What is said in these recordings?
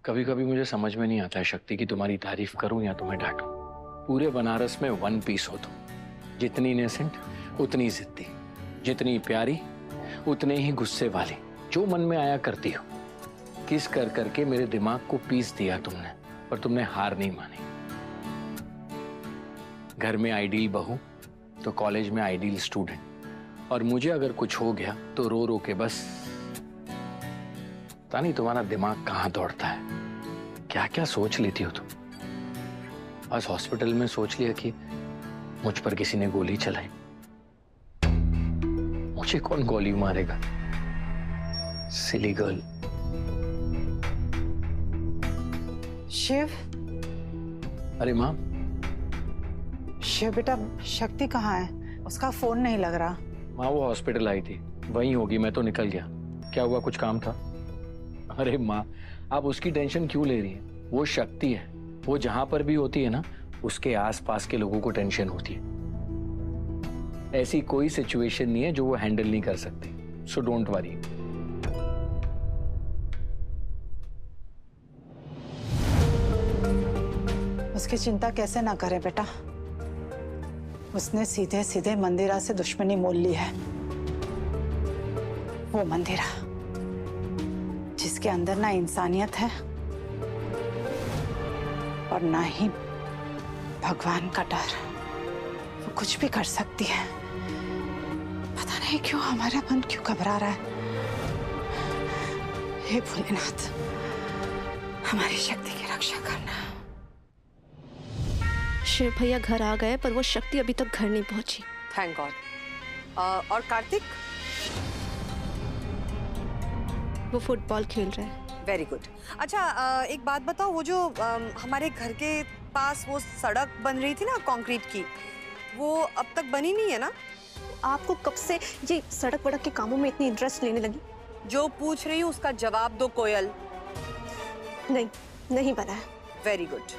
कभी कभी मुझे समझ में नहीं आता है शक्ति की तुम्हारी तारीफ करूं या तुम्हें डांटूं। पूरे बनारस में वन पीस हो तुम। जितनी इनोसेंट उतनी जिद्दी, जितनी प्यारी उतने ही गुस्से वाली, जो मन में आया करती हो। किस कर करके मेरे दिमाग को पीस दिया तुमने, पर तुमने हार नहीं मानी। घर में आइडियल बहू तो कॉलेज में आइडियल स्टूडेंट, और मुझे अगर कुछ हो गया तो रो रो के बस। पता नहीं तुम्हारा दिमाग कहाँ दौड़ता है, क्या क्या सोच लेती हो तुम। बस हॉस्पिटल में सोच लिया कि मुझ पर किसी ने गोली चलाई। मुझे कौन गोली मारेगा, सिली गर्ल। शिव। अरे माँ। शिव बेटा, शक्ति कहाँ है? उसका फोन नहीं लग रहा। माँ वो हॉस्पिटल आई थी, वहीं होगी, मैं तो निकल गया। क्या हुआ, कुछ काम था? अरे माँ, आप उसकी टेंशन क्यों ले रही हैं? वो शक्ति है, वो जहां पर भी होती है ना, उसके आसपास के लोगों को टेंशन होती है। ऐसी कोई सिचुएशन नहीं है जो वो हैंडल नहीं कर सकती, सो डोंट वरी। उसकी चिंता कैसे ना करे बेटा, उसने सीधे सीधे मंदिरा से दुश्मनी मोल ली है। वो मंदिरा जिसके अंदर ना इंसानियत है और ना ही भगवान का डर। वो कुछ भी कर सकती है। पता नहीं क्यों हमारा मन क्यों घबरा रहा है। हे भोलेनाथ, हमारी शक्ति की रक्षा करना। शिव भैया घर आ गए, पर वो शक्ति अभी तक घर नहीं पहुंची। Thank God. और कार्तिक? वो फुटबॉल खेल रहे हैं। Very good. अच्छा, एक बात बताओ, वो जो हमारे घर के पास वो सड़क बन रही थी ना कंक्रीट की, वो अब तक बनी नहीं है ना? आपको कब से ये सड़क वड़क के कामों में इतनी इंटरेस्ट लेने लगी? जो पूछ रही हूँ उसका जवाब दो कोयल। नहीं, नहीं बना है। Very good.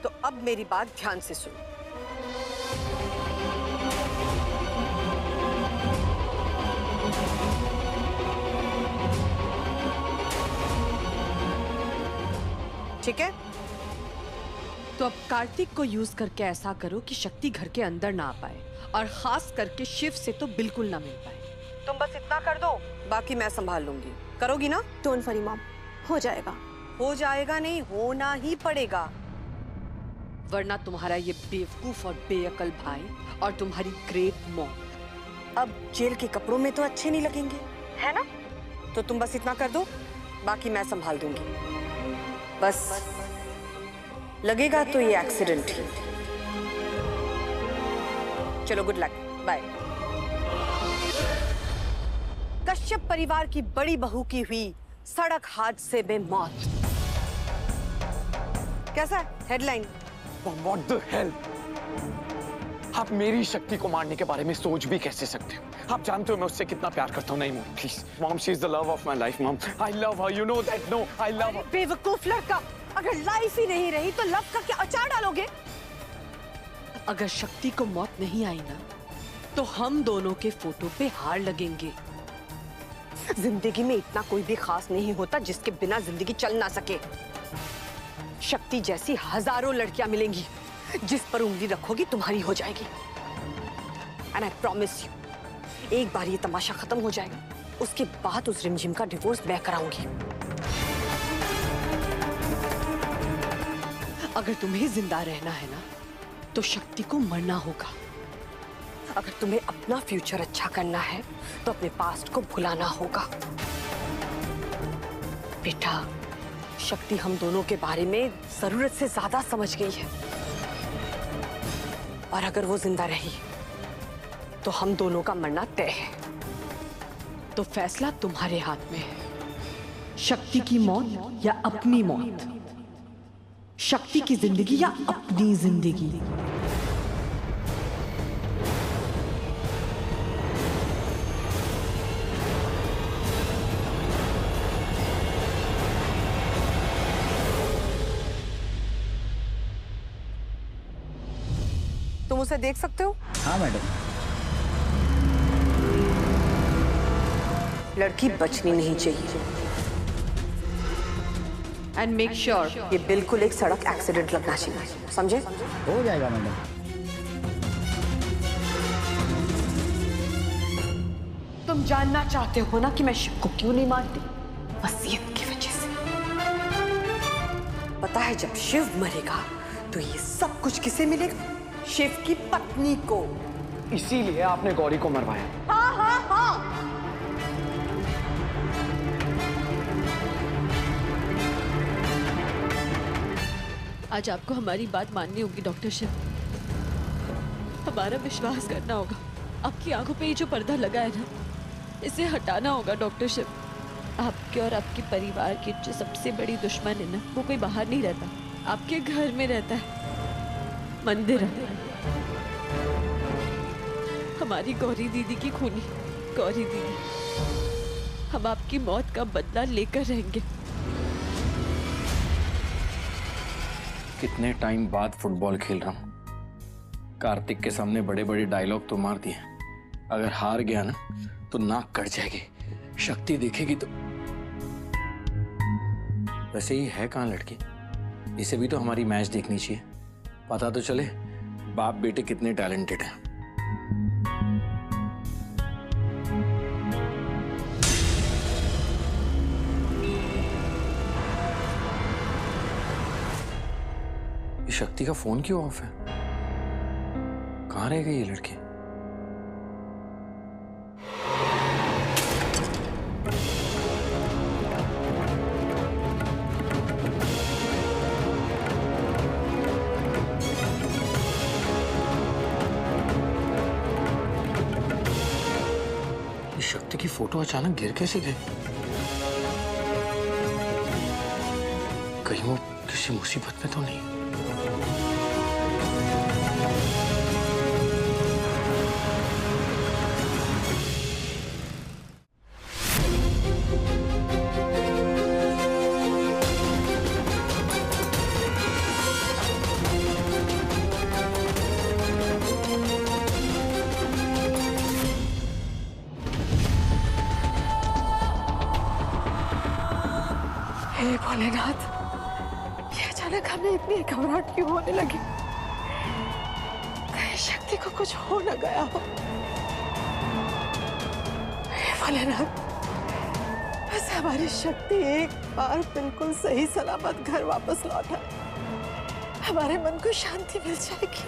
तो अब मेरी बात ध्यान से सुनो। ठीक है, तो अब कार्तिक को यूज करके ऐसा करो कि शक्ति घर के अंदर ना आ पाए, और खास करके शिव से तो बिल्कुल ना मिल पाए। तुम बस इतना कर दो, बाकी मैं संभाल लूंगी। करोगी ना? डोंट वरी मॉम, हो जाएगा। हो जाएगा नहीं, होना ही पड़ेगा, वरना तुम्हारा ये बेवकूफ और बेअकल भाई और तुम्हारी ग्रेट मॉम अब जेल के कपड़ों में तो अच्छे नहीं लगेंगे, है ना? तो तुम बस इतना कर दो, बाकी मैं संभाल दूंगी। बस लगेगा तो ये एक्सीडेंट ही। चलो, गुड लक, बाय। कश्यप परिवार की बड़ी बहू की हुई सड़क हादसे में मौत। कैसा है हेडलाइन? What the hell? आप मेरी शक्ति को मारने के बारे में सोच भी कैसे सकते हो? आप जानते हो मैं उससे कितना प्यार करता हूँ। नहीं mom, please mom, she is the love of my life mom. I love her, you know that. No, I love her. बेवकूफ लड़का, अगर लाइफ ही नहीं रही तो लव का क्या अचार डालोगे? अगर शक्ति को मौत नहीं आई ना, तो हम दोनों के फोटो पे हार लगेंगे। जिंदगी में इतना कोई भी खास नहीं होता जिसके बिना जिंदगी चल ना सके। शक्ति जैसी हजारों लड़कियां मिलेंगी, जिस पर उंगली रखोगी तुम्हारी हो जाएगी। एंड आई प्रॉमिस यू, एक बार ये तमाशा खत्म हो जाएगा, उसके बाद उस रिमझिम का डिवोर्स मैं कराऊंगी। अगर तुम्हें जिंदा रहना है ना, तो शक्ति को मरना होगा। अगर तुम्हें अपना फ्यूचर अच्छा करना है, तो अपने पास्ट को भुलाना होगा। बेटा, शक्ति हम दोनों के बारे में जरूरत से ज्यादा समझ गई है, और अगर वो जिंदा रही तो हम दोनों का मरना तय है। तो फैसला तुम्हारे हाथ में है। शक्ति की मौत या अपनी मौत, शक्ति की जिंदगी या अपनी जिंदगी। तुम उसे देख सकते हो? हाँ मैडम। लड़की बचनी नहीं चाहिए। एंड मेक श्योर ये बिल्कुल एक सड़क एक्सीडेंट लगना चाहिए, समझे? हो जाएगा मैडम। तुम जानना चाहते हो ना कि मैं शिव को क्यों नहीं मानती? वसीयत की वजह से। पता है जब शिव मरेगा तो ये सब कुछ किसे मिलेगा? शिव की पत्नी को। इसीलिए आपने गौरी को मरवाया। हाँ हाँ हाँ। आज आपको हमारी बात माननी होगी डॉक्टर शिव। हमारा विश्वास करना होगा। आपकी आंखों पे ये जो पर्दा लगा है ना, इसे हटाना होगा डॉक्टर शिव। आपके और आपके परिवार की जो सबसे बड़ी दुश्मन है ना, वो कोई बाहर नहीं रहता, आपके घर में रहता है, मंदिर है। हमारी गौरी दीदी की खूनी गौरी दीदी। हम आपकी मौत का बदला लेकर रहेंगे। कितने टाइम बाद फुटबॉल खेल रहा हूँ। कार्तिक के सामने बड़े बड़े डायलॉग तो मार दिए, अगर हार गया ना तो नाक कट जाएगी, शक्ति देखेगी तो। वैसे ही है कहाँ लड़की, इसे भी तो हमारी मैच देखनी चाहिए, पता तो चले बाप बेटे कितने टैलेंटेड हैं। ये शक्ति का फोन क्यों ऑफ है? कहाँ रह गई ये लड़की? ये शक्ति की फोटो अचानक गिर कैसे गई? कहीं वो किसी मुसीबत में तो नहीं? हे भोलेनाथ, ये अचानक हमें इतनी घबराहट क्यों होने लगी? कहीं शक्ति को कुछ हो न गया हो। हे भोलेनाथ, बस हमारी शक्ति एक बार बिल्कुल सही सलामत घर वापस लौटा, हमारे मन को शांति मिल जाएगी।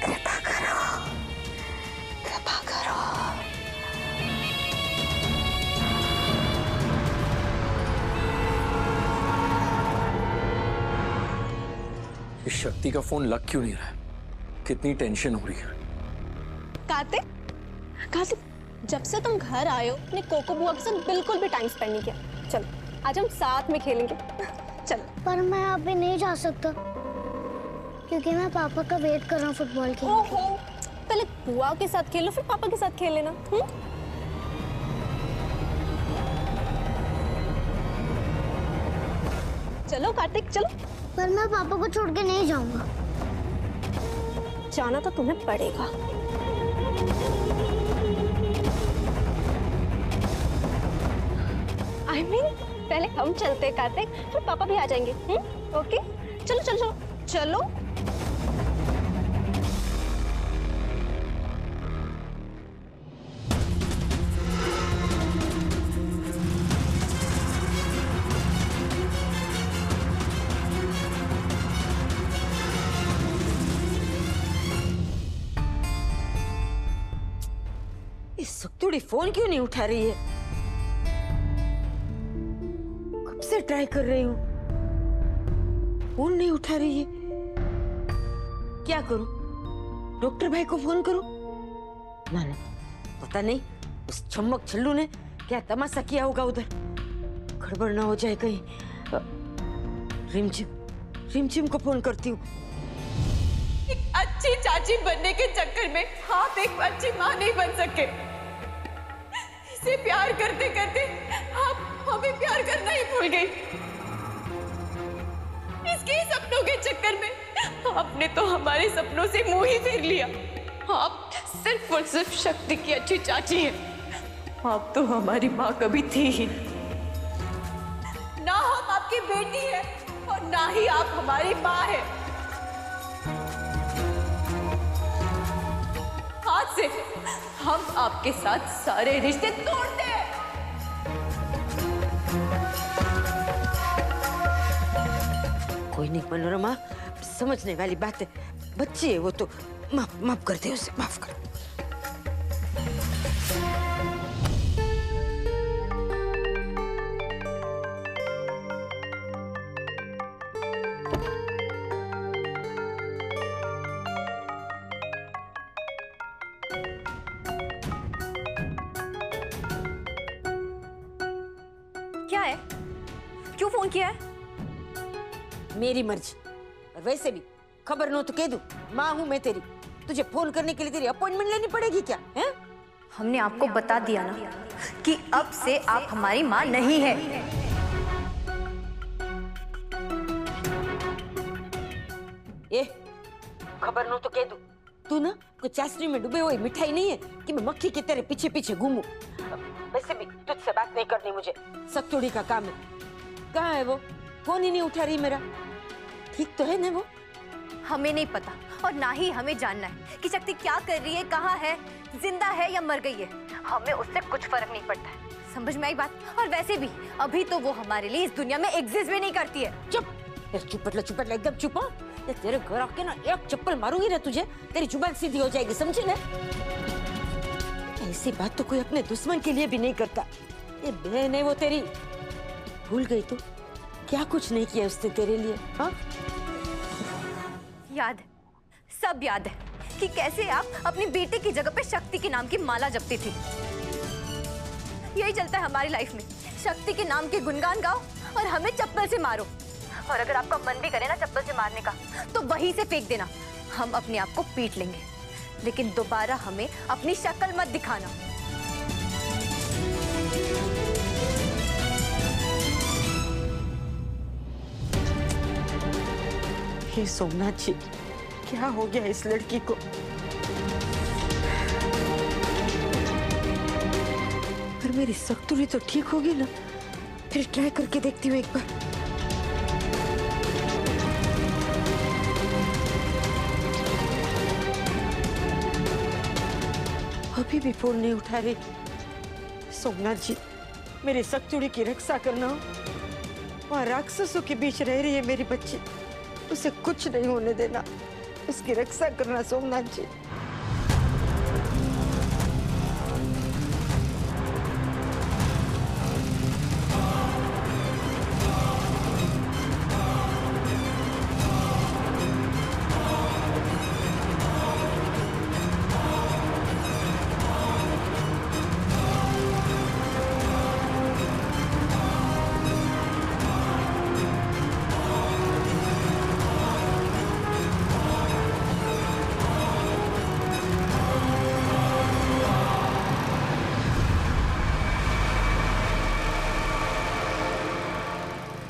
कृपा करो, कृपा करो। इस शक्ति का फोन लग क्यों नहीं रहा है? कितनी टेंशन हो रही है। कार्तिक, कार्तिक, जब से तुम घर आए हो अपने कोको बुआ के साथ बिल्कुल भी टाइम स्पेंड नहीं किया। चलो आज हम साथ में खेलेंगे। चलो। पर मैं अभी नहीं जा सकता क्योंकि मैं पापा का वेट कर रहा हूँ फुटबॉल के। ओहो, पहले बुआ के साथ खेलो फिर पापा के साथ खेल लेना। चलो कार्तिक चलो। पर मैं पापा को छोड़ के नहीं जाऊंगा। जाना तो तुम्हें पड़ेगा। I mean, पहले हम चलते हैं कार्तिक, फिर पापा भी आ जाएंगे। ओके, चलो चलो चलो चलो। इस सुक्तुड़ी फोन क्यों नहीं उठा रही है? कब से ट्राई कर रही हूँ, फोन नहीं उठा रही है। क्या करूं? डॉक्टर भाई को फोन करूं? ना ना, पता नहीं उस छम्मक छल्लू ने क्या तमाशा किया होगा उधर। गड़बड़ ना हो जाए कहीं। रिमझिम को फोन करती हूँ। एक अच्छी चाची बनने के चक्कर में आप एक अच्छी माँ नहीं बन सके। इसे प्यार करते करते आप हमें प्यार करना ही भूल गई। इसके सपनों के चक्कर में आपने तो हमारे सपनों से मुंह ही फेर लिया। आप सिर्फ और सिर्फ शक्ति की अच्छी चाची हैं। आप तो हमारी माँ कभी थी ही ना। हम आपकी बेटी है और ना ही आप हमारी माँ है। आज से हम आपके साथ सारे रिश्ते तोड़ते हैं। कोई नहीं मनोरमा, समझने वाली बात है, बच्ची है वो तो, माफ कर दे उसे, माफ कर। क्या है? क्यों फोन किया है? मेरी मर्जी, और वैसे भी खबर नो तो कह दूं, माँ हूं मैं तेरी। तुझे फोन करने के लिए तेरी अपॉइंटमेंट लेनी पड़ेगी क्या? हैं? हमने आपको बता दिया ना कि अब से आप हमारी माँ नहीं है। ए, खबर नो तो कह दूं, तू ना कोई चाशनी में डूबे हुए मिठाई नहीं है कि मैं मक्खी की तरह पीछे पीछे घूमूं। वैसे भी तुझसे बात नहीं करनी मुझे, सतुड़ी का काम है। कहाँ है वो? फोन ही नहीं उठा रही मेरा। ठीक तो है ना वो? हमें नहीं पता और ना ही हमें जानना है कि शक्ति क्या कर रही है, कहाँ है, जिंदा है या मर गई है। हमें उससे कुछ फर्क नहीं पड़ता है, समझ में आई बात? और वैसे भी अभी तो वो हमारे लिए इस दुनिया में एग्जिस्ट भी नहीं करती है। चुप, चुपटला चुपटला एकदम चुप। तेरे घर आके ना एक चप्पल मारूंगी ना तुझे, तेरी जुबान सीधी हो जाएगी, समझी ना? ऐसी बात तो कोई अपने दुश्मन के लिए भी नहीं करता। ये बहन है वो तेरी, भूल गई तू? क्या कुछ नहीं किया उसने तेरे लिए? हाँ, याद है, सब याद है कि कैसे आप अपनी बेटी की जगह पे शक्ति के नाम की माला जपती थी। यही चलता है हमारी लाइफ में, शक्ति के नाम के गुणगान गाओ और हमें चप्पल से मारो। और अगर आपका मन भी करे ना चप्पल से मारने का, तो वहीं से फेंक देना, हम अपने आप को पीट लेंगे। लेकिन दोबारा हमें अपनी शक्ल मत दिखाना। हे सोमनाथ जी, क्या हो गया इस लड़की को? पर मेरी सख्तुरी तो ठीक होगी ना? फिर ट्राई करके देखती हूँ एक बार। अभी भी फोन नहीं उठा रही। सोमनाथ जी, मेरी सख्तुड़ी की रक्षा करना। वहाँ राक्षसों के बीच रह रही है मेरी बच्ची, उसे कुछ नहीं होने देना, उसकी रक्षा करना सोमनाथ जी।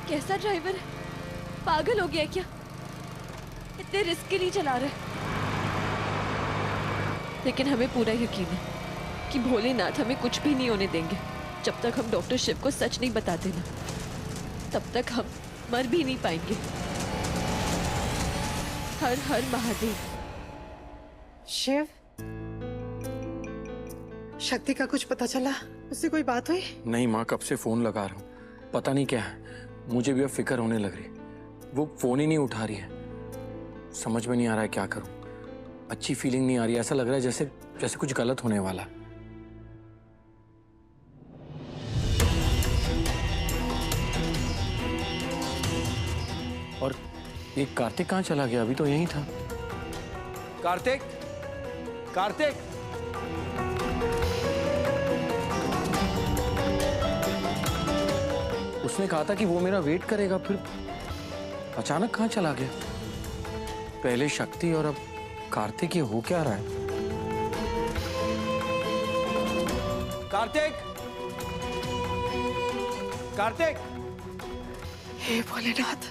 कैसा ड्राइवर है, पागल हो गया क्या? इतने रिस्क के नहीं चला रहे। लेकिन हमें पूरा यकीन है कि भोलेनाथ हमें कुछ भी नहीं होने देंगे। जब तक हम डॉक्टर शिव को सच नहीं बताते ना, तब तक हम मर भी नहीं पाएंगे। हर हर महादेव। शिव, शक्ति का कुछ पता चला? उससे कोई बात हुई? नहीं माँ, कब से फोन लगा रहा हूँ, पता नहीं क्या है। मुझे भी अब फिक्र होने लग रही, वो फोन ही नहीं उठा रही है। समझ में नहीं आ रहा है क्या करूं। अच्छी फीलिंग नहीं आ रही, ऐसा लग रहा है जैसे जैसे कुछ गलत होने वाला। और ये कार्तिक कहाँ चला गया? अभी तो यहीं था। कार्तिक, कार्तिक, उसने कहा था कि वो मेरा वेट करेगा, फिर अचानक कहाँ चला गया? पहले शक्ति और अब कार्तिक, ये हो क्या रहा है? कार्तिक, कार्तिक! हे भोलेनाथ,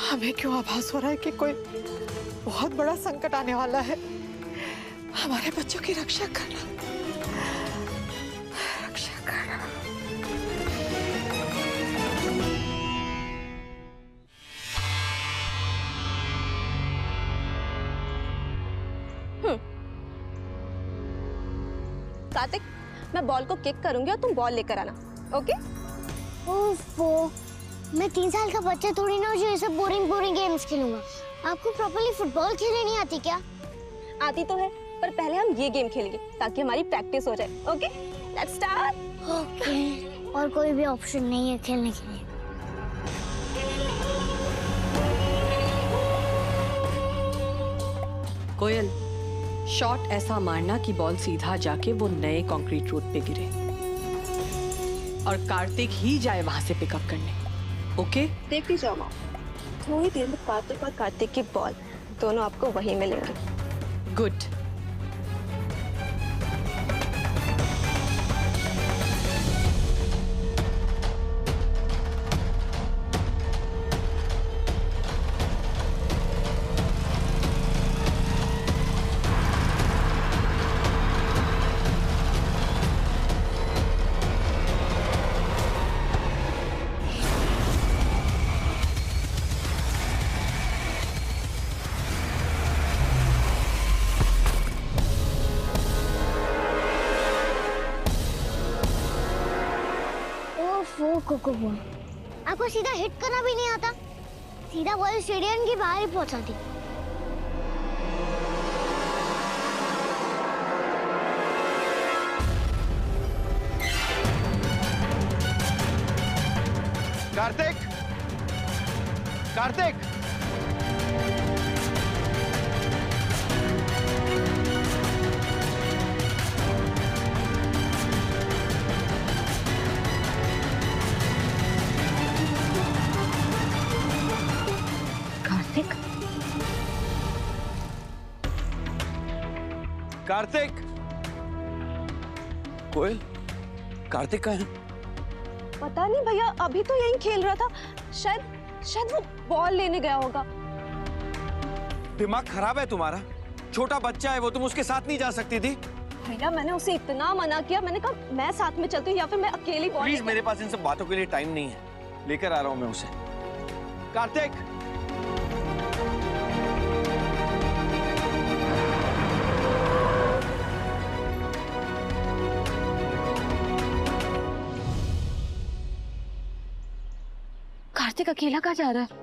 हमें क्यों आभास हो रहा है कि कोई बहुत बड़ा संकट आने वाला है। हमारे बच्चों की रक्षा करना, रक्षा करना। कार्तिक, मैं बॉल को किक करूंगी और तुम बॉल लेकर आना, ओके? ओफो, मैं 3 साल का बच्चा थोड़ी ना जो ऐसे बोरिंग गेम्स खेलूंगा। आपको प्रॉपर्ली फुटबॉल खेलने नहीं आती क्या? आती तो है, पर पहले हम ये गेम खेलेंगे ताकि हमारी प्रैक्टिस हो जाए, ओके? Let's start. ओके। और कोई भी ऑप्शन नहीं है खेलने के लिए? कोयल, शॉट ऐसा मारना कि बॉल सीधा जाके वो नए कंक्रीट रोड पे गिरे और कार्तिक ही जाए वहां से पिकअप करने, ओके? देखती जाओ माँ, थोड़ी देर में कार्तिक और कार्तिक की बॉल दोनों आपको वहीं मिलेंगे। गुड। ओफो कोको बॉल, आपको सीधा हिट करना भी नहीं आता? सीधा बॉल स्टेडियम के बाहर ही पहुंचा दी। कार्तिक, कार्तिक, कार्तिक, कार्तिक। कोयल, कार्तिक कहाँ है? पता नहीं भैया, अभी तो यहीं खेल रहा था। शायद वो बॉल लेने गया होगा। दिमाग खराब है तुम्हारा? छोटा बच्चा है वो, तुम उसके साथ नहीं जा सकती थी? भैया मैंने उसे इतना मना किया, मैंने कहा मैं साथ में चलती हूँ या फिर मैं अकेली बॉल। प्लीज, मेरे पास इन सब बातों के लिए टाइम नहीं है। लेकर आ रहा हूं मैं उसे। कार्तिक, कार्तिक अकेला कहाँ जा रहा है?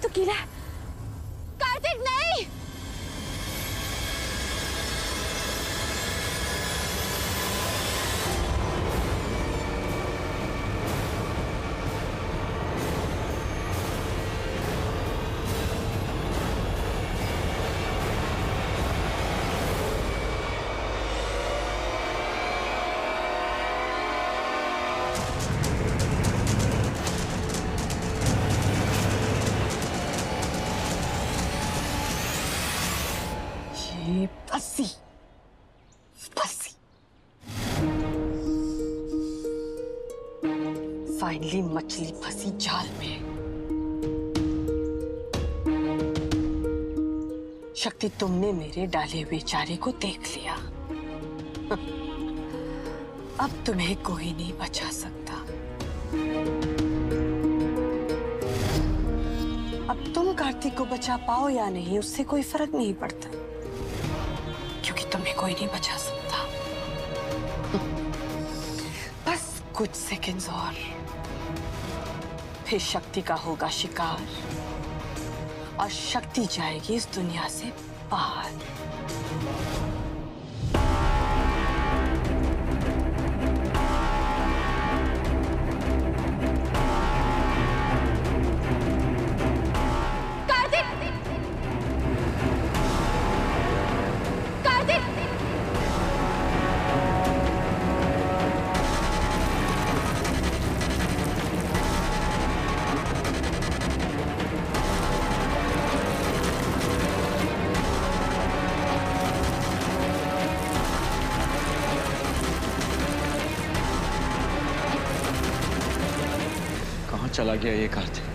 तो गीला है। कार्तिक नहीं। फंसी फंसी फाइनली मछली फंसी जाल में। शक्ति, तुमने मेरे डाले हुए चारे को देख लिया। अब तुम्हें कोई नहीं बचा सकता। अब तुम कार्तिक को बचा पाओ या नहीं, उससे कोई फर्क नहीं पड़ता, क्योंकि तुम्हें कोई नहीं बचा सकता। बस कुछ सेकंड्स और, फिर शक्ति का होगा शिकार और शक्ति जाएगी इस दुनिया से बाहर। चला गया ये कार्तिक।